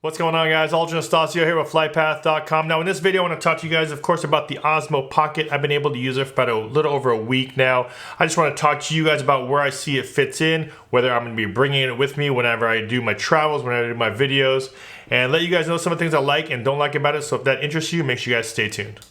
What's going on, guys? Aldrin Estacio here with FlytPath.com. Now in this video I want to talk to you guys, of course, about the Osmo Pocket. I've been able to use it for about a little over a week now. I just want to talk to you guys about where I see it fits in, whether I'm going to be bringing it with me whenever I do my travels, whenever I do my videos, and let you guys know some of the things I like and don't like about it. So if that interests you, make sure you guys stay tuned.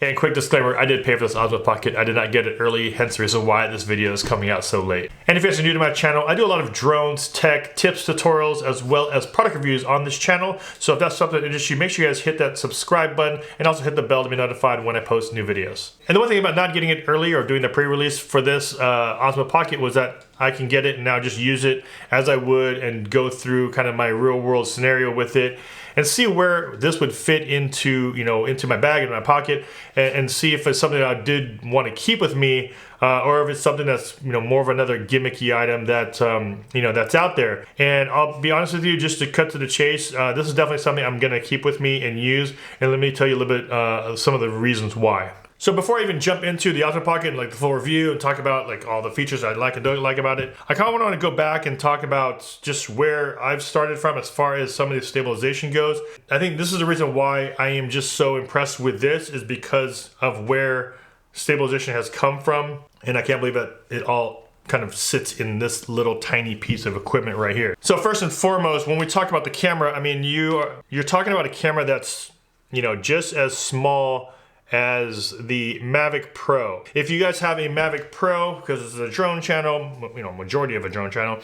And quick disclaimer, I did pay for this Osmo Pocket. I did not get it early, hence the reason why this video is coming out so late. And if you guys are new to my channel, I do a lot of drones, tech, tips, tutorials, as well as product reviews on this channel. So if that's something that interests you, make sure you guys hit that subscribe button and also hit the bell to be notified when I post new videos. And the one thing about not getting it early or doing the pre-release for this Osmo Pocket was that I can get it and now just use it as I would and go through kind of my real world scenario with it and see where this would fit into, into my bag, in my pocket, and see if it's something that I did want to keep with me, or if it's something that's, more of another gimmicky item that, that's out there. And I'll be honest with you, just to cut to the chase, this is definitely something I'm gonna keep with me and use. And let me tell you a little bit, some of the reasons why. So before I even jump into the Osmo Pocket and the full review and talk about all the features I like and don't like about it, I kind of want to go back and talk about just where I've started from as far as some of the stabilization goes. I think this is the reason why I am just so impressed with this, is because of where stabilization has come from, and I can't believe that it all kind of sits in this little tiny piece of equipment right here. So first and foremost, when we talk about the camera, I mean, you're talking about a camera that's just as small as the Mavic Pro. If you guys have a Mavic Pro, because this is a drone channel, majority of a drone channel,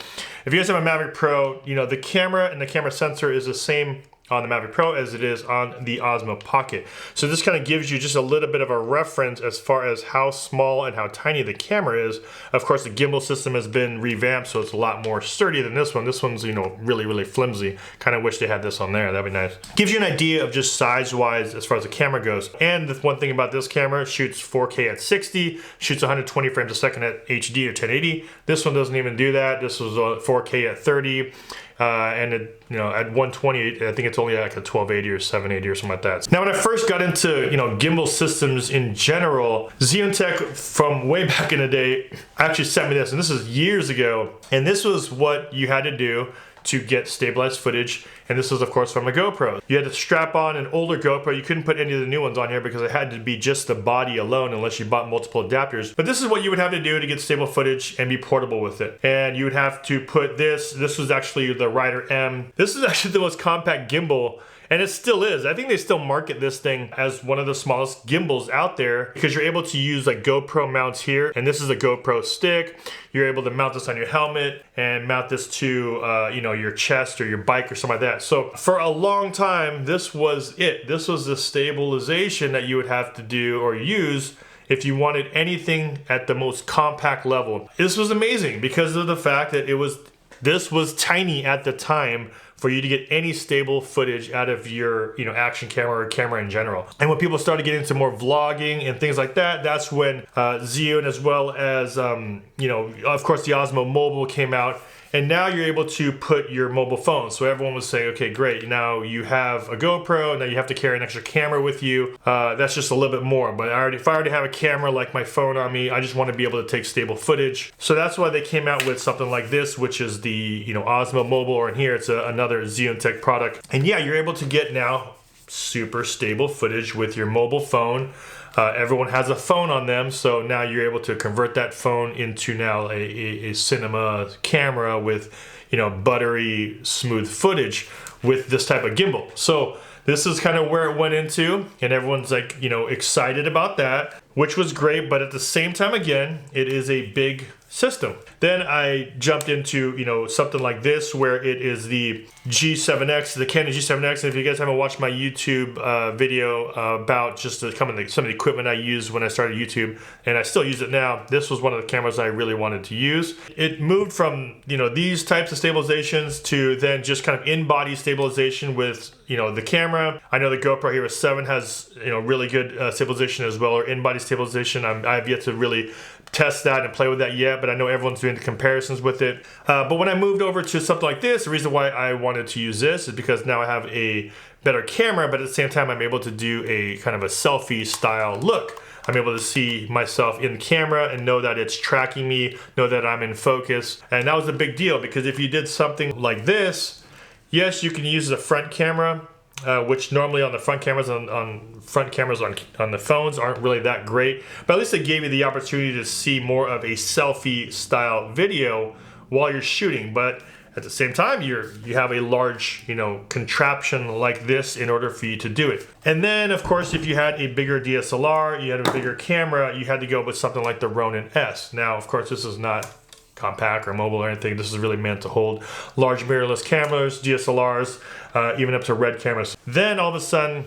if you guys have a Mavic Pro, the camera and the camera sensor is the same on the Mavic Pro as it is on the Osmo Pocket. So this kind of gives you just a little bit of a reference as far as how small and how tiny the camera is. Of course, the gimbal system has been revamped, so it's a lot more sturdy than this one. This one's, really, really flimsy. Kind of wish they had this on there. That'd be nice. Gives you an idea of just size-wise as far as the camera goes. And the one thing about this camera, shoots 4K at 60, shoots 120 frames a second at HD or 1080. This one doesn't even do that. This was 4K at 30. And at 120, I think it's only like a 1280 or 780 or something like that. Now, when I first got into, gimbal systems in general, Zeontech from way back in the day actually sent me this, and this is years ago. And this was what you had to do to get stabilized footage, and this is of course from a GoPro. You had to strap on an older GoPro. You couldn't put any of the new ones on here because it had to be just the body alone unless you bought multiple adapters. But this is what you would have to do to get stable footage and be portable with it. And you would have to put this was actually the Rider M. This is actually the most compact gimbal, and it still is. I think they still market this thing as one of the smallest gimbals out there because you're able to use GoPro mounts here, and this is a GoPro stick. You're able to mount this on your helmet and mount this to your chest or your bike or something like that. So for a long time, this was it. This was the stabilization that you would have to do or use if you wanted anything at the most compact level. This was amazing because of the fact that this was tiny at the time for you to get any stable footage out of your action camera or camera in general. And when people started getting into more vlogging and things like that, that's when Zeo, as well as of course the Osmo Mobile came out. And now you're able to put your mobile phone. So everyone was saying, okay, great, now you have a GoPro, now you have to carry an extra camera with you. That's just a little bit more. But if I already have a camera like my phone on me, I just want to be able to take stable footage. So that's why they came out with something like this, which is the Osmo Mobile, or in here it's another Zeontech product. And yeah, you're able to get now super stable footage with your mobile phone. Everyone has a phone on them, so now you're able to convert that phone into now a cinema camera with buttery smooth footage with this type of gimbal. So this is kind of where it went into, and everyone's excited about that, which was great. But at the same time, again, it is a big system. Then I jumped into something like this, where it is the G7X, the Canon G7X. And if you guys haven't watched my YouTube video about just some of the equipment I used when I started YouTube, and I still use it now, this was one of the cameras I really wanted to use. It moved from these types of stabilizations to then just kind of in-body stabilization with the camera. I know the GoPro Hero 7 has really good stabilization as well, or in-body stabilization. I've yet to really test that and play with that yet, but I know everyone's doing the comparisons with it. But when I moved over to something like this, the reason why I wanted to use this is because now I have a better camera, but at the same time I'm able to do a kind of a selfie style look. I'm able to see myself in camera and know that it's tracking me, know that I'm in focus. And that was a big deal, because if you did something like this, yes, you can use the front camera, which normally on the front cameras on the phones aren't really that great, but at least it gave you the opportunity to see more of a selfie style video while you're shooting. But at the same time, you have a large, contraption like this in order for you to do it. And then, of course, if you had a bigger DSLR, you had a bigger camera, you had to go with something like the Ronin S. Now, of course, this is not compact or mobile or anything. This is really meant to hold large mirrorless cameras, DSLRs, even up to RED cameras. Then all of a sudden,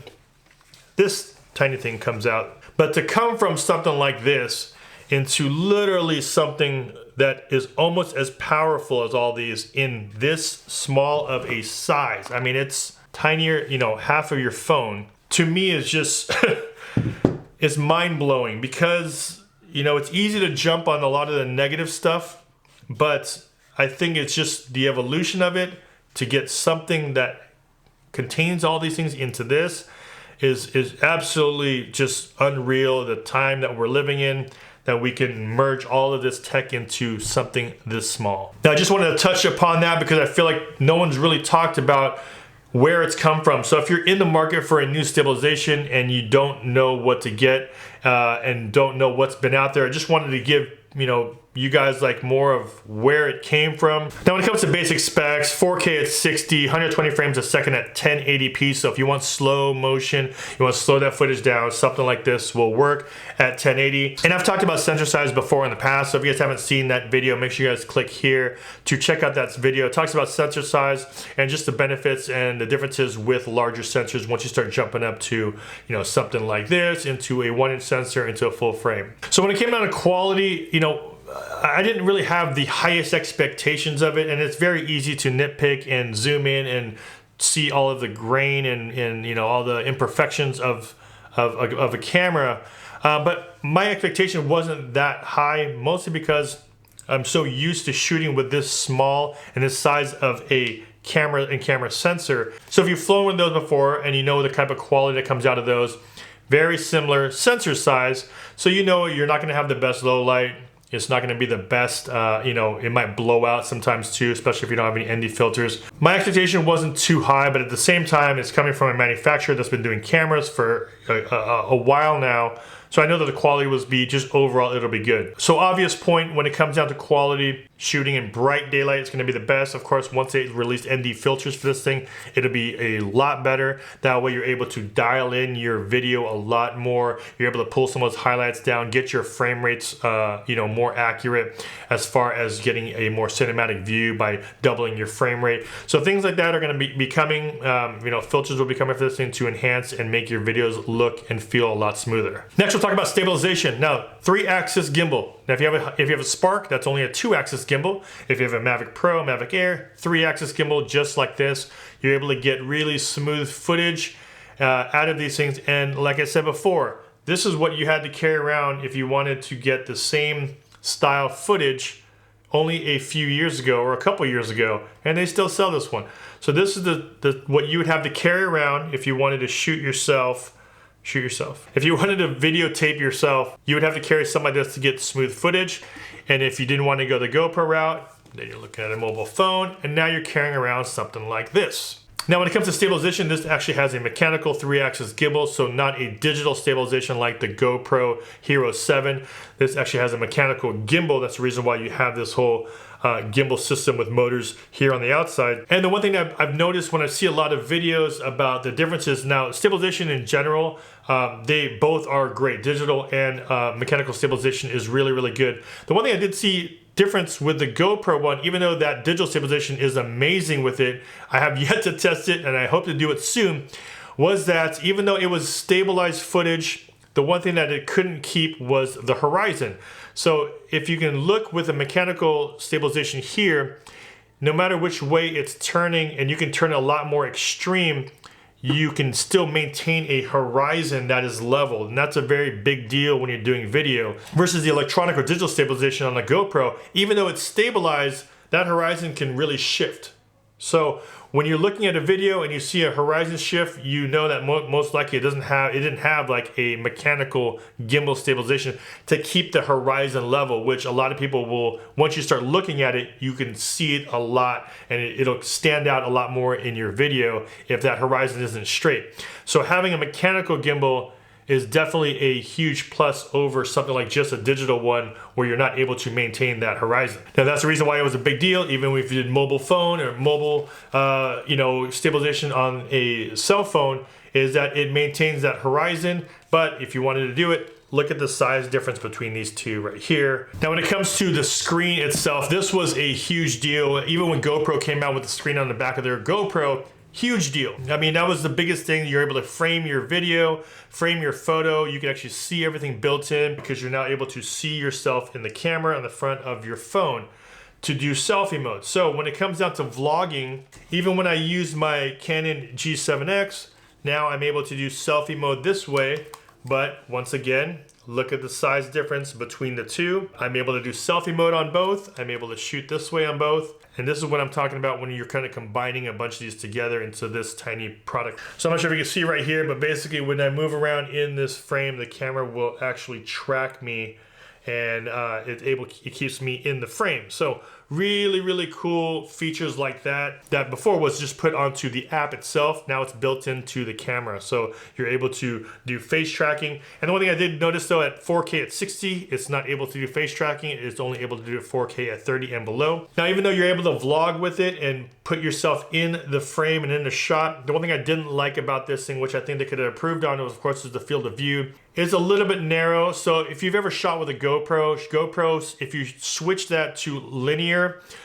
this tiny thing comes out. But to come from something like this into literally something that is almost as powerful as all these in this small of a size. I mean, it's tinier, half of your phone. To me, is just, it's mind-blowing, because, it's easy to jump on a lot of the negative stuff, but I think it's just the evolution of it to get something that contains all these things into this is absolutely just unreal. The time that we're living in, that we can merge all of this tech into something this small. Now, I just wanted to touch upon that because I feel like no one's really talked about where it's come from. So if you're in the market for a new stabilization and you don't know what to get and don't know what's been out there, I just wanted to give you guys like more of where it came from. Now, when it comes to basic specs, 4K at 60, 120 frames a second at 1080p. So if you want slow motion, you want to slow that footage down, something like this will work at 1080. And I've talked about sensor size before in the past. So if you guys haven't seen that video, make sure you guys click here to check out that video. It talks about sensor size and just the benefits and the differences with larger sensors once you start jumping up to, something like this, into a 1-inch sensor, into a full frame. So when it came down to quality, I didn't really have the highest expectations of it, and it's very easy to nitpick and zoom in and see all of the grain and all the imperfections of a camera. But my expectation wasn't that high, mostly because I'm so used to shooting with this small and this size of a camera and camera sensor. So if you've flown with those before and you know the type of quality that comes out of those, very similar sensor size, so you're not going to have the best low light. It's not going to be the best, it might blow out sometimes too, especially if you don't have any ND filters. My expectation wasn't too high, but at the same time, it's coming from a manufacturer that's been doing cameras for a while now. So I know that the quality will be just overall, it'll be good. So obvious point when it comes down to quality, shooting in bright daylight, it's gonna be the best. Of course, once they release ND filters for this thing, it'll be a lot better. That way you're able to dial in your video a lot more. You're able to pull some of those highlights down, get your frame rates more accurate as far as getting a more cinematic view by doubling your frame rate. So things like that are gonna be coming, filters will be coming for this thing to enhance and make your videos look and feel a lot smoother. Next, we'll talk about stabilization. Now, 3-axis gimbal. Now, if you have a Spark, that's only a 2-axis gimbal. If you have a Mavic Pro, Mavic Air, 3-axis gimbal, just like this, you're able to get really smooth footage out of these things. And like I said before, this is what you had to carry around if you wanted to get the same style footage only a few years ago or a couple years ago, and they still sell this one. So this is what you would have to carry around if you wanted to shoot yourself. If you wanted to videotape yourself, you would have to carry something like this to get smooth footage. And if you didn't want to go the GoPro route, then you're looking at a mobile phone, and now you're carrying around something like this. Now, when it comes to stabilization, this actually has a mechanical 3-axis gimbal, so not a digital stabilization like the GoPro Hero 7. This actually has a mechanical gimbal. That's the reason why you have this whole gimbal system with motors here on the outside. And the one thing that I've noticed when I see a lot of videos about the differences, now stabilization in general, they both are great. Digital and mechanical stabilization is really, really good. The one thing I did see difference with the GoPro one, even though that digital stabilization is amazing with it, I have yet to test it and I hope to do it soon, was that even though it was stabilized footage, the one thing that it couldn't keep was the horizon. So if you can look with a mechanical stabilization here, no matter which way it's turning, and you can turn it a lot more extreme, you can still maintain a horizon that is level. And that's a very big deal when you're doing video. Versus the electronic or digital stabilization on the GoPro, even though it's stabilized, that horizon can really shift. So when you're looking at a video and you see a horizon shift, you know that most likely it didn't have like a mechanical gimbal stabilization to keep the horizon level, which a lot of people will, once you start looking at it, you can see it a lot, and it'll stand out a lot more in your video if that horizon isn't straight. So having a mechanical gimbal is definitely a huge plus over something like just a digital one where you're not able to maintain that horizon. Now that's the reason why it was a big deal, even if you did mobile phone or mobile stabilization on a cell phone, is that it maintains that horizon. But if you wanted to do it, look at the size difference between these two right here. Now when it comes to the screen itself, this was a huge deal. Even when GoPro came out with the screen on the back of their GoPro, huge deal. I mean, that was the biggest thing. You're able to frame your video, frame your photo. You can actually see everything built in because you're now able to see yourself in the camera on the front of your phone to do selfie mode. So when it comes down to vlogging, even when I use my Canon G7X, now I'm able to do selfie mode this way. But once again, look at the size difference between the two. I'm able to do selfie mode on both. I'm able to shoot this way on both. And this is what I'm talking about when you're kind of combining a bunch of these together into this tiny product. So I'm not sure if you can see right here, but basically when I move around in this frame, the camera will actually track me, and it keeps me in the frame. So really, really cool features like that before was just put onto the app itself. Now it's built into the camera. So you're able to do face tracking. And the one thing I did notice though, at 4K at 60, it's not able to do face tracking. It's only able to do 4K at 30 and below. Now, even though you're able to vlog with it and put yourself in the frame and in the shot, the one thing I didn't like about this thing, which I think they could have improved on, was of course is the field of view. It's a little bit narrow. So if you've ever shot with a GoPro, if you switch that to linear,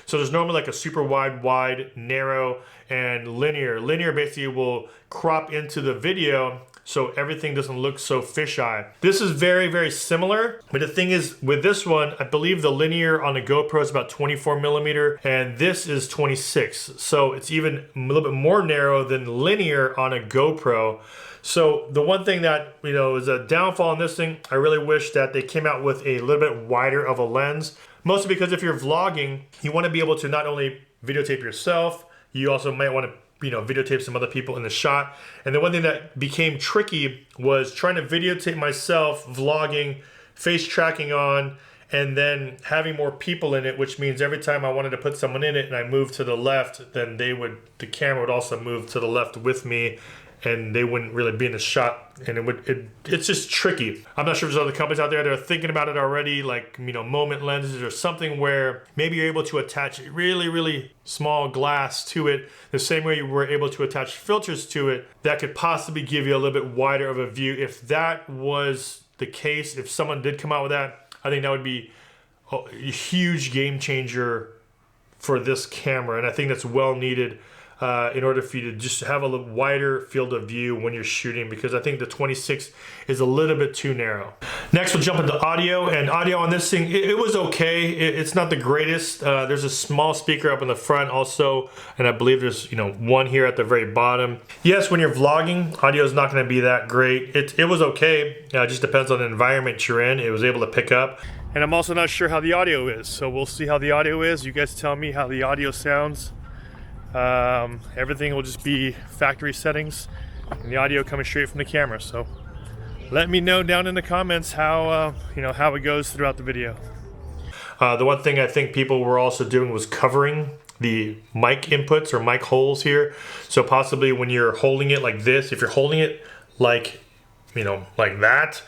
so there's normally like a super wide, narrow, and linear. Linear basically will crop into the video so everything doesn't look so fisheye. This is very, very similar, but the thing is with this one, I believe the linear on the GoPro is about 24 millimeter, and this is 26. So it's even a little bit more narrow than linear on a GoPro. So the one thing that, is a downfall on this thing, I really wish that they came out with a little bit wider of a lens. Mostly because if you're vlogging, you want to be able to not only videotape yourself, you also might want to videotape some other people in the shot. And the one thing that became tricky was trying to videotape myself vlogging, face tracking on, and then having more people in it, which means every time I wanted to put someone in it and I moved to the left, then the camera would also move to the left with me, and they wouldn't really be in the shot, and it's just tricky. I'm not sure if there's other companies out there that are thinking about it already, like moment lenses or something where maybe you're able to attach really, really small glass to it, the same way you were able to attach filters to it, that could possibly give you a little bit wider of a view. If that was the case, if someone did come out with that, I think that would be a huge game changer for this camera, and I think that's well needed. In order for you to just have a little wider field of view when you're shooting, because I think the 26 is a little bit too narrow. Next, we'll jump into audio, and audio on this thing, it was okay. It's not the greatest. There's a small speaker up in the front also, and I believe there's one here at the very bottom. Yes, when you're vlogging, audio is not going to be that great. It was okay. It just depends on the environment you're in. It was able to pick up. And I'm also not sure how the audio is, so we'll see how the audio is. You guys tell me how the audio sounds. Everything will just be factory settings and the audio coming straight from the camera. So let me know down in the comments how how it goes throughout the video. The one thing I think people were also doing was covering the mic inputs or mic holes here. So possibly when you're holding it like this, if you're holding it like like that,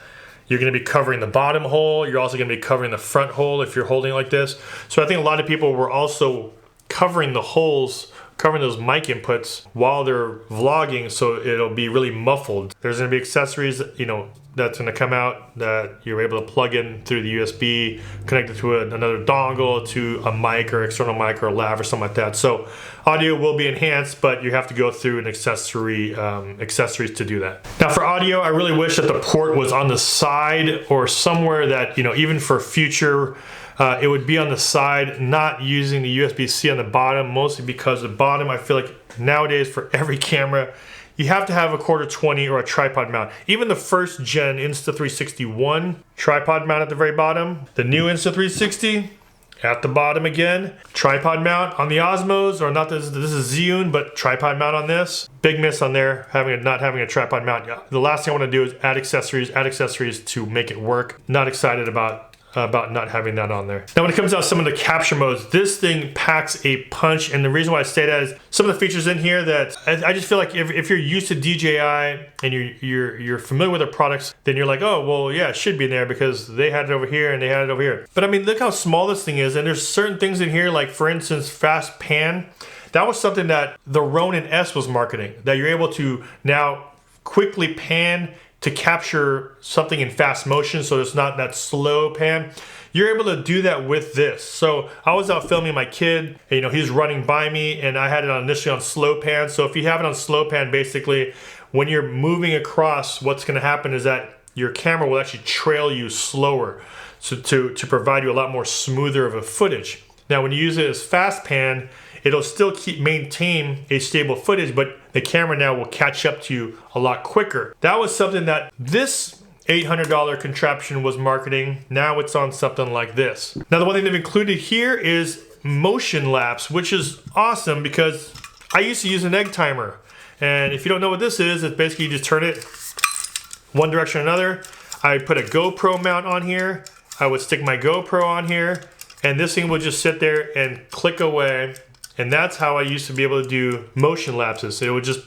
you're going to be covering the bottom hole. You're also going to be covering the front hole if you're holding it like this. So I think a lot of people were also covering the holes, covering those mic inputs while they're vlogging, so it'll be really muffled. There's going to be accessories, that's going to come out that you're able to plug in through the USB, connect it to another dongle, to a mic or external mic or a lav or something like that. So audio will be enhanced, but you have to go through an accessories to do that. Now for audio, I really wish that the port was on the side or somewhere that, even for future, it would be on the side, not using the USB-C on the bottom, mostly because the bottom, I feel like nowadays for every camera, you have to have a 1/4-20 or a tripod mount. Even the first gen Insta360 tripod mount at the very bottom, the new Insta360, At the bottom again, tripod mount on the Osmos, or not this is Zhiyun, but tripod mount on this. Big miss on there, not having a tripod mount. The last thing I want to do is add accessories to make it work. Not excited about not having that on there. Now when it comes down to some of the capture modes, this thing packs a punch, and the reason why I say that is some of the features in here that I just feel like if you're used to DJI and you're familiar with their products, then you're like, oh well, yeah, it should be in there because they had it over here and they had it over here. But I mean, look how small this thing is, and there's certain things in here, like for instance, fast pan. That was something that the Ronin S was marketing, that you're able to now quickly pan to capture something in fast motion, so it's not that slow pan. You're able to do that with this. So I was out filming my kid, and, he's running by me, and I had it initially on slow pan. So if you have it on slow pan, basically, when you're moving across, what's gonna happen is that your camera will actually trail you slower, so to provide you a lot more smoother of a footage. Now when you use it as fast pan, it'll still maintain a stable footage, but the camera now will catch up to you a lot quicker. That was something that this $800 contraption was marketing. Now it's on something like this. Now the one thing they've included here is motion lapse, which is awesome because I used to use an egg timer. And if you don't know what this is, it's basically you just turn it one direction or another. I put a GoPro mount on here. I would stick my GoPro on here, and this thing would just sit there and click away. And that's how I used to be able to do motion lapses. So it would just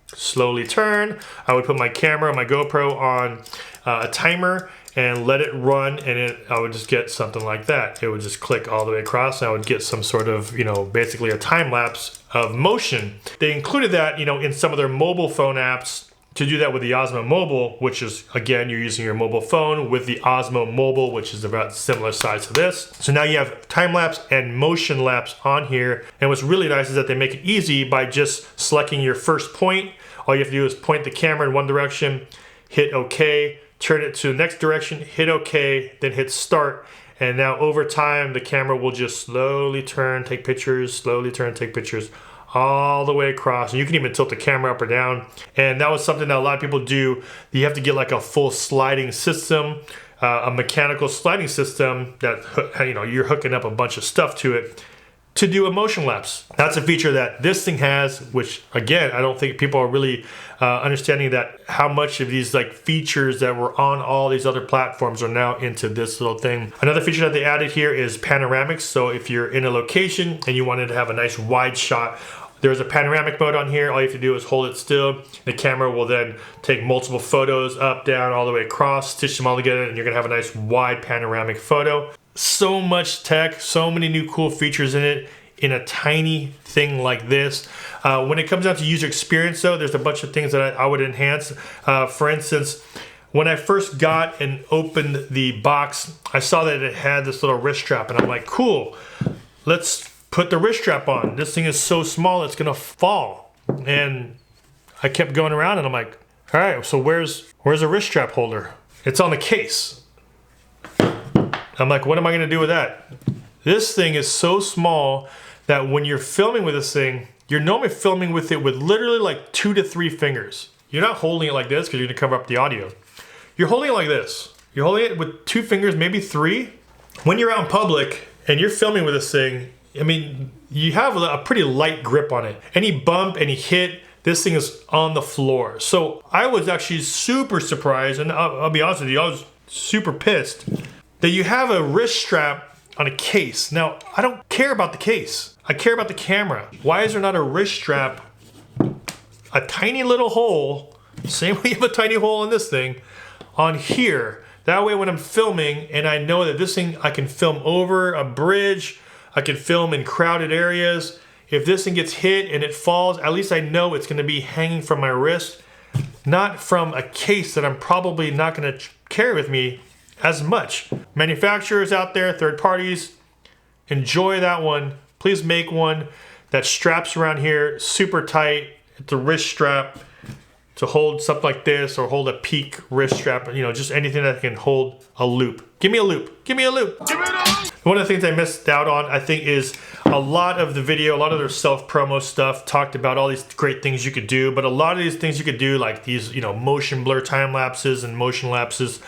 slowly turn. I would put my camera, my GoPro on a timer and let it run, and I would just get something like that. It would just click all the way across, and I would get some sort of, basically a time lapse of motion. They included that, in some of their mobile phone apps to do that with the Osmo Mobile, which is, again, you're using your mobile phone with the Osmo Mobile, which is about similar size to this. So now you have time lapse and motion lapse on here. And what's really nice is that they make it easy by just selecting your first point. All you have to do is point the camera in one direction, hit OK, turn it to the next direction, hit OK, then hit start. And now over time, the camera will just slowly turn, take pictures, slowly turn, take pictures, all the way across. And you can even tilt the camera up or down. And that was something that a lot of people do. You have to get like a full sliding system, a mechanical sliding system that, you're hooking up a bunch of stuff to it to do a motion lapse. That's a feature that this thing has, which again, I don't think people are really understanding that how much of these features that were on all these other platforms are now into this little thing. Another feature that they added here is panoramics. So if you're in a location and you wanted to have a nice wide shot, there's a panoramic mode on here. All you have to do is hold it still. The camera will then take multiple photos up, down, all the way across, stitch them all together, and you're gonna have a nice wide panoramic photo. So much tech, so many new cool features in it, in a tiny thing like this. When it comes down to user experience though, there's a bunch of things that I would enhance. For instance, when I first got and opened the box, I saw that it had this little wrist strap, and I'm like, cool, let's put the wrist strap on. This thing is so small, it's gonna fall. And I kept going around and I'm like, all right, so where's a wrist strap holder? It's on the case. I'm like, what am I gonna do with that? This thing is so small that when you're filming with this thing, you're normally filming with it with literally like 2 to 3 fingers. You're not holding it like this because you're gonna cover up the audio. You're holding it like this. You're holding it with 2 fingers, maybe 3. When you're out in public and you're filming with this thing, I mean, you have a pretty light grip on it. Any bump, any hit, this thing is on the floor. So I was actually super surprised, and I'll be honest with you, I was super pissed that you have a wrist strap on a case. Now, I don't care about the case. I care about the camera. Why is there not a wrist strap, a tiny little hole, same way you have a tiny hole in this thing, on here? That way when I'm filming and I know that this thing, I can film over a bridge, I can film in crowded areas. If this thing gets hit and it falls, at least I know it's gonna be hanging from my wrist, not from a case that I'm probably not gonna carry with me as much. Manufacturers out there, third parties, enjoy that one. Please make one that straps around here super tight. It's a wrist strap to hold something like this, or hold a peak wrist strap, just anything that can hold a loop. Give me a loop, give me a loop. Give me a loop. One of the things I missed out on, I think, is a lot of the video, a lot of their self-promo stuff talked about all these great things you could do, but a lot of these things you could do, like these, motion blur time lapses and motion lapses,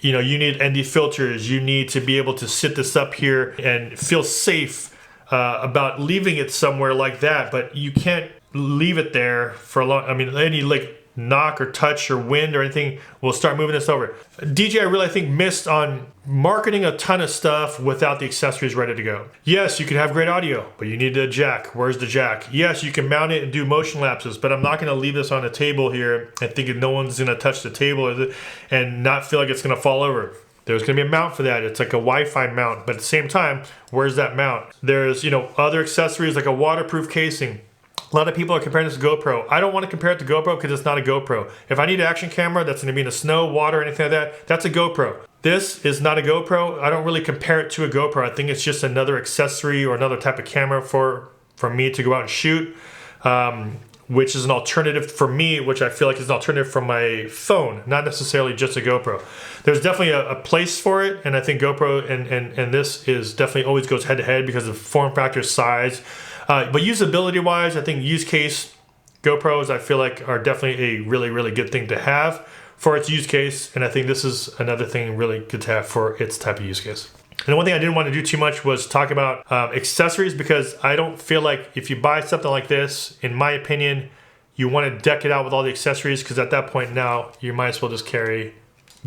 you know, you need ND filters. You need to be able to sit this up here and feel safe about leaving it somewhere like that. But you can't leave it there for a long, I mean, any like knock or touch or wind or anything will start moving this over. DJI really, I think, missed on marketing a ton of stuff without the accessories ready to go. Yes, you can have great audio, but you need a jack. Where's the jack? Yes, you can mount it and do motion lapses, but I'm not gonna leave this on the table here and thinking no one's gonna touch the table and not feel like it's gonna fall over. There's gonna be a mount for that. It's like a Wi-Fi mount, but at the same time, where's that mount? There's, you know, other accessories like a waterproof casing. A lot of people are comparing this to GoPro. I don't want to compare it to GoPro because it's not a GoPro. If I need an action camera that's going to be in the snow, water, anything like that, that's a GoPro. This is not a GoPro. I don't really compare it to a GoPro. I think it's just another accessory or another type of camera for me to go out and shoot, which is an alternative for me, which I feel like is an alternative for my phone, not necessarily just a GoPro. There's definitely a place for it, and I think GoPro and this is definitely always goes head to head because of form factor, size. But usability wise, I think use case GoPros I feel like are definitely a really, really good thing to have for its use case. And I think this is another thing really good to have for its type of use case. And the one thing I didn't want to do too much was talk about accessories, because I don't feel like if you buy something like this, in my opinion, you want to deck it out with all the accessories, because at that point now you might as well just carry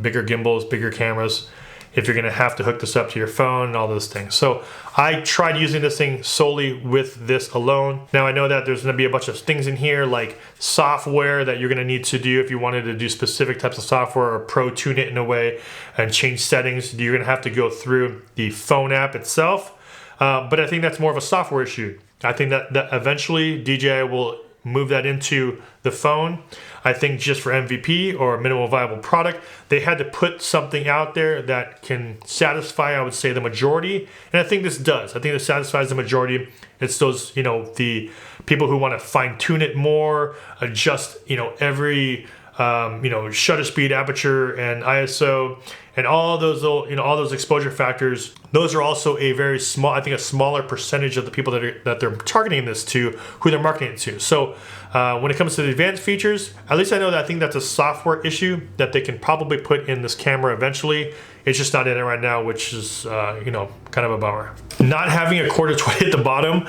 bigger gimbals, bigger cameras, if you're gonna have to hook this up to your phone and all those things. So I tried using this thing solely with this alone. Now I know that there's gonna be a bunch of things in here like software that you're gonna need to do if you wanted to do specific types of software or pro tune it in a way and change settings. You're gonna have to go through the phone app itself. But I think that's more of a software issue. I think that eventually DJI will move that into the phone. I think just for MVP or minimal viable product, they had to put something out there that can satisfy, I would say, the majority. And I think this does. I think this satisfies the majority. It's those, you know, the people who want to fine tune it more, adjust, you know, every, you know, shutter speed, aperture, and ISO, and all those little, you know, all those exposure factors. Those are also a very small, I think a smaller percentage of the people that they're targeting this to, who they're marketing it to. So when it comes to the advanced features, at least I know that I think that's a software issue that they can probably put in this camera eventually. It's just not in it right now, which is, you know, kind of a bummer. Not having a quarter 20 at the bottom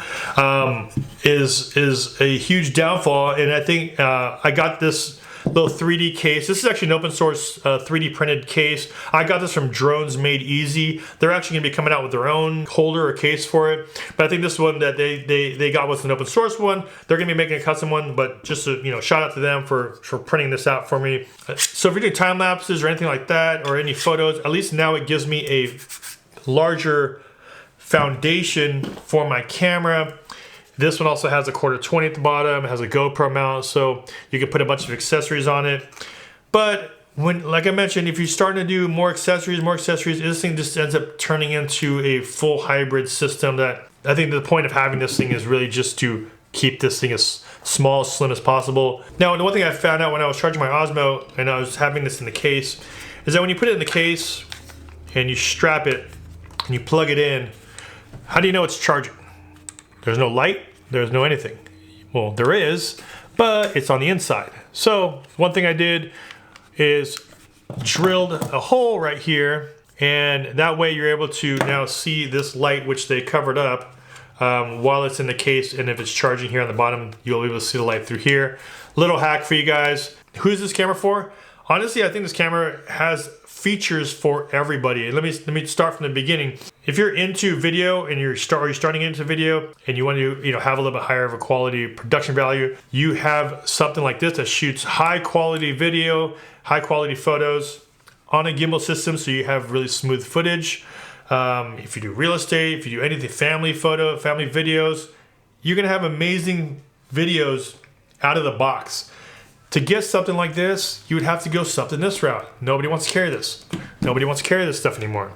is a huge downfall. And I think I got this little 3D case. This is actually an open source 3D printed case. I got this from Drones Made Easy. They're actually gonna be coming out with their own holder or case for it. But I think this one that they got was an open source one. They're gonna be making a custom one, but just a, you know, shout out to them for printing this out for me. So if you're doing time lapses or anything like that, or any photos, at least now it gives me a larger foundation for my camera. This one also has a quarter 20 at the bottom. It has a GoPro mount, so you can put a bunch of accessories on it. But when, like I mentioned, if you're starting to do more accessories, this thing just ends up turning into a full hybrid system. That I think the point of having this thing is really just to keep this thing as small, slim as possible. Now, the one thing I found out when I was charging my Osmo and I was having this in the case is that when you put it in the case and you strap it and you plug it in, how do you know it's charging? There's no light, there's no anything. Well, there is, but it's on the inside. So one thing I did is drilled a hole right here, and that way you're able to now see this light, which they covered up while it's in the case. And if it's charging here on the bottom, you'll be able to see the light through here. Little hack for you guys. Who's this camera for? Honestly, I think this camera has features for everybody. Let me start from the beginning. If you're into video and you're starting into video and you want to, you know, have a little bit higher of a quality production value, you have something like this that shoots high quality video, high quality photos on a gimbal system, so you have really smooth footage. If you do real estate, if you do anything, family videos, you're gonna have amazing videos out of the box. To get something like this, you would have to go something this route. Nobody wants to carry this. Nobody wants to carry this stuff anymore.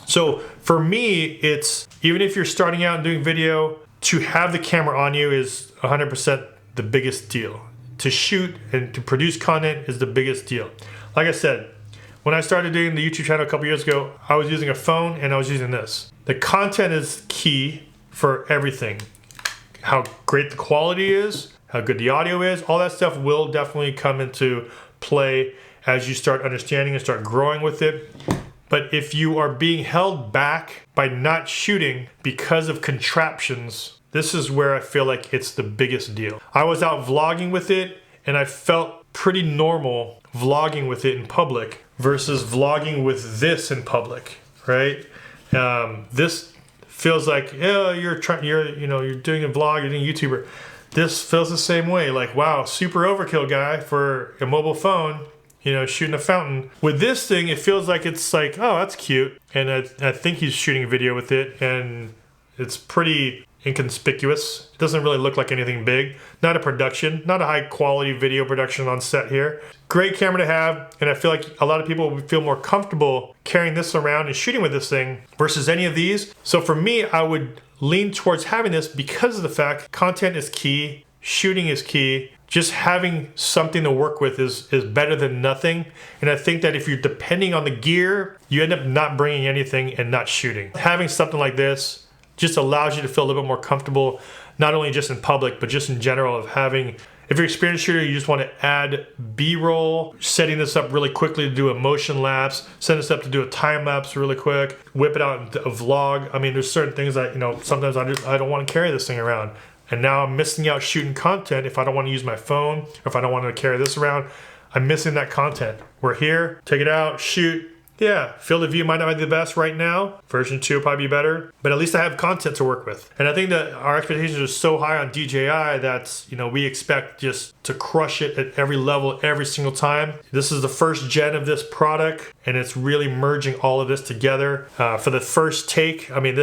So for me, it's, even if you're starting out and doing video, to have the camera on you is 100% the biggest deal. To shoot and to produce content is the biggest deal. Like I said, when I started doing the YouTube channel a couple years ago, I was using a phone and I was using this. The content is key for everything. How great the quality is, how good the audio is, all that stuff will definitely come into play as you start understanding and start growing with it. But if you are being held back by not shooting because of contraptions, this is where I feel like it's the biggest deal. I was out vlogging with it and I felt pretty normal vlogging with it in public versus vlogging with this in public, right? This feels like, yeah, you're doing a vlog, you're doing a YouTuber. This feels the same way, like, wow, super overkill guy for a mobile phone, you know, shooting a fountain. With this thing, it feels like it's like, oh, that's cute. And I think he's shooting a video with it, and it's pretty inconspicuous. It doesn't really look like anything big. Not a production, not a high quality video production on set here. Great camera to have, and I feel like a lot of people would feel more comfortable carrying this around and shooting with this thing versus any of these. So for me, I would lean towards having this because of the fact content is key, shooting is key. Just having something to work with is better than nothing. And I think that if you're depending on the gear, you end up not bringing anything and not shooting. Having something like this just allows you to feel a little bit more comfortable, not only just in public, but just in general of having, if you're an experienced shooter, you just want to add B-roll, setting this up really quickly to do a motion lapse, setting this up to do a time lapse really quick, whip it out into a vlog. I mean, there's certain things that, you know, sometimes I don't want to carry this thing around. And now I'm missing out shooting content if I don't want to use my phone, or if I don't want to carry this around. I'm missing that content. We're here, take it out, shoot. Yeah, field of view might not be the best right now. Version 2 will probably be better, but at least I have content to work with. And I think that our expectations are so high on DJI that, you know, we expect just to crush it at every level, every single time. This is the first gen of this product, and it's really merging all of this together. For the first take, I mean,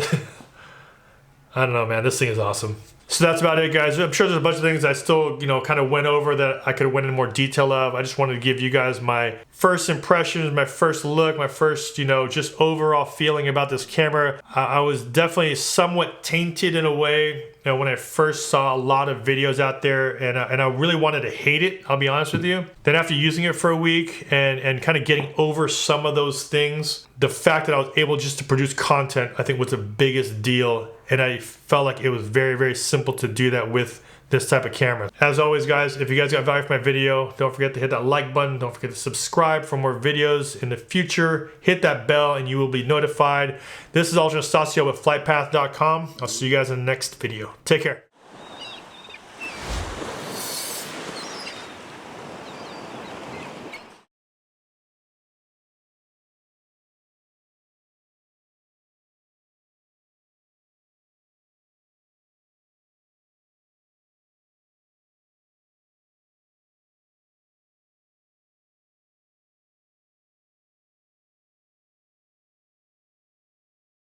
I don't know, man, this thing is awesome. So that's about it, guys. I'm sure there's a bunch of things I still, you know, kind of went over that I could have went into more detail of. I just wanted to give you guys my first impressions, my first look, my first, you know, just overall feeling about this camera. I was definitely somewhat tainted in a way, you know, when I first saw a lot of videos out there, and I really wanted to hate it, I'll be honest with you. Then after using it for a week and kind of getting over some of those things, the fact that I was able just to produce content, I think was the biggest deal. And I felt like it was very, very simple to do that with this type of camera. As always, guys, if you guys got value from my video, don't forget to hit that like button. Don't forget to subscribe for more videos in the future. Hit that bell and you will be notified. This is Aljon Stasio with FlytPath.com. I'll see you guys in the next video. Take care.